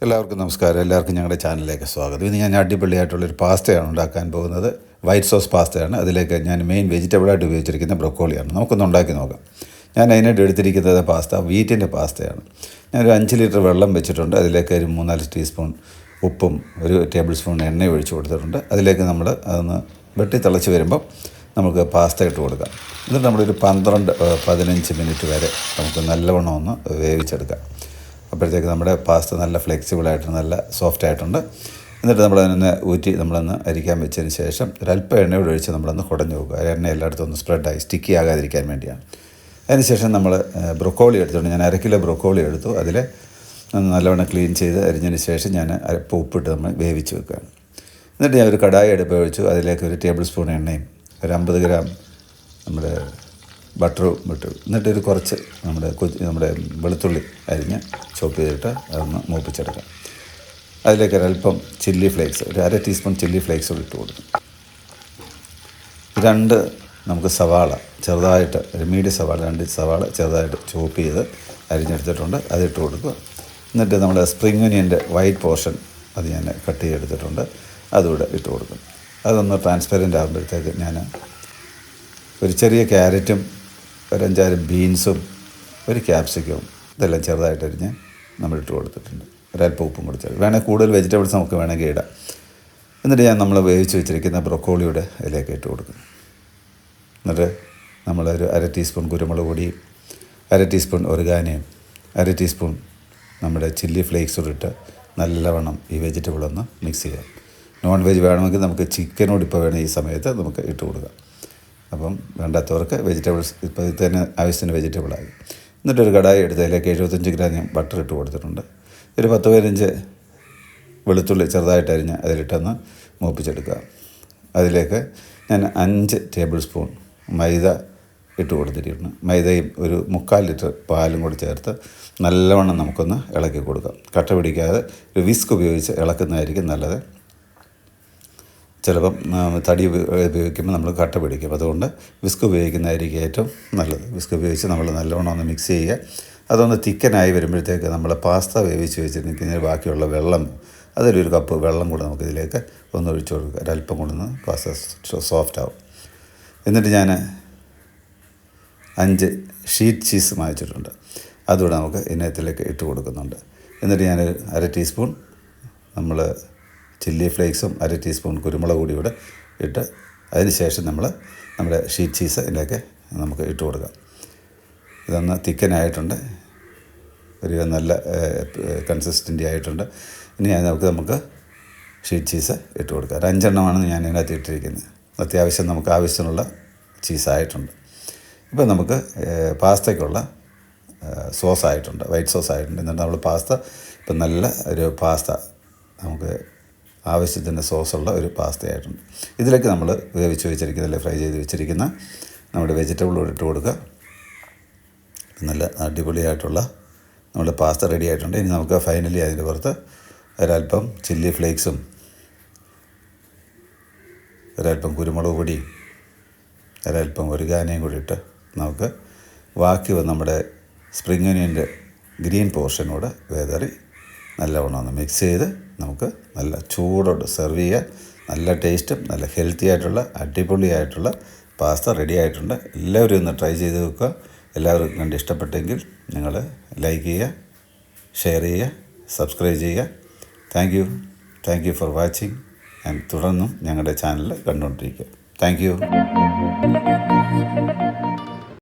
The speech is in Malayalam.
എല്ലാവർക്കും നമസ്കാരം. എല്ലാവർക്കും ഞങ്ങളുടെ ചാനലിലേക്ക് സ്വാഗതം. ഇന്ന് ഞാൻ അടിപൊളിയായിട്ടുള്ളൊരു പാസ്തയാണ് ഉണ്ടാക്കാൻ പോകുന്നത്. വൈറ്റ് സോസ് പാസ്തയാണ്. അതിലേക്ക് ഞാൻ മെയിൻ വെജിറ്റബിളായിട്ട് ഉപയോഗിച്ചിരിക്കുന്ന ബ്രൊക്കോളിയാണ്. നമുക്കൊന്ന് ഉണ്ടാക്കി നോക്കാം. ഞാൻ അതിനായിട്ട് എടുത്തിരിക്കുന്നത് പാസ്ത വീറ്റിൻ്റെ പാസ്തയാണ്. ഞാനൊരു 5 ലിറ്റർ വെള്ളം വെച്ചിട്ടുണ്ട്. അതിലേക്ക് ഒരു 3-4 ടീസ്പൂൺ ഉപ്പും ഒരു ടേബിൾ സ്പൂൺ എണ്ണയും ഒഴിച്ച് കൊടുത്തിട്ടുണ്ട്. അതിലേക്ക് നമ്മൾ അതൊന്ന് വെട്ടി തിളച്ച് വരുമ്പോൾ നമുക്ക് പാസ്ത ഇട്ട് കൊടുക്കാം. എന്നിട്ട് നമ്മളൊരു 12-15 മിനിറ്റ് വരെ നമുക്ക് നല്ലവണ്ണം ഒന്ന് വേവിച്ചെടുക്കാം. അപ്പോഴത്തേക്ക് നമ്മുടെ പാസ്ത നല്ല ഫ്ലെക്സിബിളായിട്ട് നല്ല സോഫ്റ്റ് ആയിട്ടുണ്ട്. എന്നിട്ട് നമ്മളതിനെ ഊറ്റി നമ്മളൊന്ന് അരിക്കാൻ വെച്ചതിന് ശേഷം ഒരല്പം എണ്ണയോട് ഒഴിച്ച് നമ്മളൊന്ന് കുടഞ്ഞു നോക്കുക. എണ്ണ എല്ലായിടത്തും ഒന്ന് സ്പ്രെഡായി സ്റ്റിക്കി ആകാതിരിക്കാൻ വേണ്ടിയാണ്. അതിനുശേഷം നമ്മൾ ബ്രൊക്കോളി എടുത്തിട്ടുണ്ട്. ഞാൻ 1 കിലോ ബ്രൊക്കോളി എടുത്തു. അതിൽ നല്ലവണ്ണം ക്ലീൻ ചെയ്ത് അരിഞ്ഞതിന് ശേഷം ഞാൻ അല്പം ഉപ്പിട്ട് നമ്മൾ വേവിച്ച് വെക്കുകയാണ്. എന്നിട്ട് ഞാൻ ഒരു കടായി അടുപ്പ് ഒഴിച്ചു. അതിലേക്ക് ഒരു ടേബിൾ സ്പൂൺ എണ്ണയും ഒരു 50 ഗ്രാം നമ്മുടെ ബട്ടറും ഇട്ടു. എന്നിട്ടൊരു കുറച്ച് നമ്മുടെ വെളുത്തുള്ളി അരിഞ്ഞ് ചോപ്പ് ചെയ്തിട്ട് അതൊന്ന് മൂപ്പിച്ചെടുക്കാം. അതിലേക്ക് ഒരല്പം ചില്ലി ഫ്ലേക്സ്, ഒരു 1/2 ടീസ്പൂൺ ചില്ലി ഫ്ലേക്സ് കൂടി ഇട്ട് കൊടുക്കും. 2 നമുക്ക് സവാള ചെറുതായിട്ട്, ഒരു മീഡിയം സവാള 2 സവാള ചെറുതായിട്ട് ചോപ്പ് ചെയ്ത് അരിഞ്ഞെടുത്തിട്ടുണ്ട്. അതിട്ട് കൊടുക്കുക. എന്നിട്ട് നമ്മുടെ സ്പ്രിംഗ് ഒനിയൻ്റെ വൈറ്റ് പോർഷൻ അത് ഞാൻ കട്ട് ചെയ്തെടുത്തിട്ടുണ്ട്. അതുകൂടെ ഇട്ട് കൊടുക്കും. അതൊന്ന് ട്രാൻസ്പെറൻ്റ് ആകുമ്പോഴത്തേക്ക് ഞാൻ ഒരു ചെറിയ ക്യാരറ്റും ഒരു 5-6 ബീൻസും ഒരു ക്യാപ്സിക്കവും ഇതെല്ലാം ചെറുതായിട്ട് അരിഞ്ഞ് നമ്മളിട്ട് കൊടുത്തിട്ടുണ്ട്. ഒരല്പം ഉപ്പും കൊടുത്ത് വേണമെങ്കിൽ കൂടുതൽ വെജിറ്റബിൾസ് നമുക്ക് വേണമെങ്കിൽ ഇടാം. എന്നിട്ട് ഞാൻ നമ്മൾ വേവിച്ച് വെച്ചിരിക്കുന്ന ബ്രൊക്കോളിയുടെ ഇതിലേക്ക് ഇട്ട് കൊടുക്കും. എന്നിട്ട് നമ്മളൊരു 1/2 ടീസ്പൂൺ കുരുമുളക് പൊടിയും 1/2 ടീസ്പൂൺ ഒറിഗാനോയും 1/2 ടീസ്പൂൺ നമ്മുടെ ചില്ലി ഫ്ലേക്സും ഇട്ട് നല്ലവണ്ണം ഈ വെജിറ്റബിളൊന്ന് മിക്സ് ചെയ്യാം. നോൺ വെജ് വേണമെങ്കിൽ നമുക്ക് ചിക്കനോട് ഇപ്പോൾ വേണം ഈ സമയത്ത് നമുക്ക് ഇട്ട് കൊടുക്കാം. അപ്പം വേണ്ടാത്തവർക്ക് വെജിറ്റബിൾസ് ഇപ്പോൾ ഇത് തന്നെ ആവശ്യത്തിന് വെജിറ്റബിളായി. എന്നിട്ടൊരു കടായി എടുത്ത് അതിലേക്ക് 75 ഗ്രാം ഞാൻ ബട്ടർ ഇട്ട് കൊടുത്തിട്ടുണ്ട്. ഒരു 10-15 വെളുത്തുള്ളി ചെറുതായിട്ട് അരിഞ്ഞ് അതിലിട്ടൊന്ന് മൂപ്പിച്ചെടുക്കുക. അതിലേക്ക് ഞാൻ 5 ടേബിൾ സ്പൂൺ മൈദ ഇട്ട് കൊടുത്തിട്ടുണ്ട്. മൈദയും ഒരു 3/4 ലിറ്റർ പാലും കൂടി ചേർത്ത് നല്ലവണ്ണം നമുക്കൊന്ന് ഇളക്കി കൊടുക്കാം. കട്ട പിടിക്കാതെ ഒരു വിസ്ക് ഉപയോഗിച്ച് ഇളക്കുന്നതായിരിക്കും നല്ലത്. ചിലപ്പം തടി ഉപയോഗിക്കുമ്പോൾ നമ്മൾ കട്ട പിടിക്കും. അതുകൊണ്ട് വിസ്ക് ഉപയോഗിക്കുന്നതായിരിക്കും ഏറ്റവും നല്ലത്. വിസ്ക് ഉപയോഗിച്ച് നമ്മൾ നല്ലവണ്ണം ഒന്ന് മിക്സ് ചെയ്യുക. അതൊന്ന് തിക്കനായി വരുമ്പോഴത്തേക്ക് നമ്മൾ പാസ്ത വേവിച്ച് വെച്ചിരിക്കുന്നതിന് ബാക്കിയുള്ള വെള്ളം, അതിലൊരു കപ്പ് വെള്ളം കൂടെ നമുക്കിതിലേക്ക് ഒന്ന് ഒഴിച്ചു കൊടുക്കുക. ഒരല്പം കൊണ്ടൊന്ന് പാസ്ത സോഫ്റ്റ് ആവും. എന്നിട്ട് ഞാൻ 5 ഷീറ്റ് ചീസ് വാങ്ങിച്ചിട്ടുണ്ട്. അതുകൂടെ നമുക്ക് ഇതിനകത്തിലേക്ക് ഇട്ട് കൊടുക്കുന്നുണ്ട്. എന്നിട്ട് ഞാൻ 1/2 ടീസ്പൂൺ നമ്മൾ ചില്ലി ഫ്ലേക്സും 1/2 ടീസ്പൂൺ കുരുമുളക് പൊടി കൂടെ ഇട്ട് അതിന് ശേഷം നമ്മുടെ ഷീറ്റ് ചീസ് ഇതിലേക്ക് നമുക്ക് ഇട്ട് കൊടുക്കാം. ഇതൊന്ന് തിക്കനായിട്ടുണ്ട്, ഒരു നല്ല കൺസിസ്റ്റൻ്റ് ആയിട്ടുണ്ട്. ഇനി നമുക്ക് ഷീറ്റ് ചീസ് ഇട്ട് കൊടുക്കാം. ഒരു 5 എണ്ണമാണ് ഞാൻ ഇതിനകത്ത് ഇട്ടിരിക്കുന്നത്. അത്യാവശ്യം നമുക്ക് ആവശ്യത്തിനുള്ള ചീസായിട്ടുണ്ട്. ഇപ്പോൾ നമുക്ക് പാസ്തയ്ക്കുള്ള സോസായിട്ടുണ്ട്, വൈറ്റ് സോസ് ആയിട്ടുണ്ട്. എന്നിട്ട് നമ്മൾ പാസ്ത ഇപ്പം നല്ല ഒരു പാസ്ത നമുക്ക് ആവശ്യത്തിന് സോസുള്ള ഒരു പാസ്തയായിട്ടുണ്ട്. ഇതിലേക്ക് നമ്മൾ വേവിച്ച് വെച്ചിരിക്കുന്ന ഫ്രൈ ചെയ്ത് വെച്ചിരിക്കുന്ന നമ്മുടെ വെജിറ്റബിൾ ഇട്ട് കൊടുക്കുക. നല്ല അടിപൊളിയായിട്ടുള്ള നമ്മുടെ പാസ്ത റെഡി ആയിട്ടുണ്ട്. ഇനി നമുക്ക് ഫൈനലി അതിൻ്റെ പുറത്ത് ഒരല്പം ചില്ലി ഫ്ലേക്സും ഒരല്പം കുരുമുളക് പൊടിയും ഒരല്പം ഒറിഗാനോയും കൂടി ഇട്ട് നമുക്ക് ബാക്കി നമ്മുടെ സ്പ്രിംഗ് ഒനിയൻ്റെ ഗ്രീൻ പോർഷനോട് വേതറി നല്ലവണ്ണം ഒന്ന് മിക്സ് ചെയ്ത് നമുക്ക് നല്ല ചൂടോടെ സെർവ് ചെയ്യുക. നല്ല ടേസ്റ്റും നല്ല ഹെൽത്തി ആയിട്ടുള്ള അടിപൊളിയായിട്ടുള്ള പാസ്ത റെഡി ആയിട്ടുണ്ട്. എല്ലാവരും ഒന്ന് ട്രൈ ചെയ്ത് നോക്കുക. എല്ലാവർക്കും കണ്ട് ഇഷ്ടപ്പെട്ടെങ്കിൽ നിങ്ങൾ ലൈക്ക് ചെയ്യുക, ഷെയർ ചെയ്യുക, സബ്സ്ക്രൈബ് ചെയ്യുക. Thank you for watching. തുടർന്നും ഞങ്ങളുടെ ചാനൽ കണ്ടുകൊണ്ടിരിക്കുക. Thank you.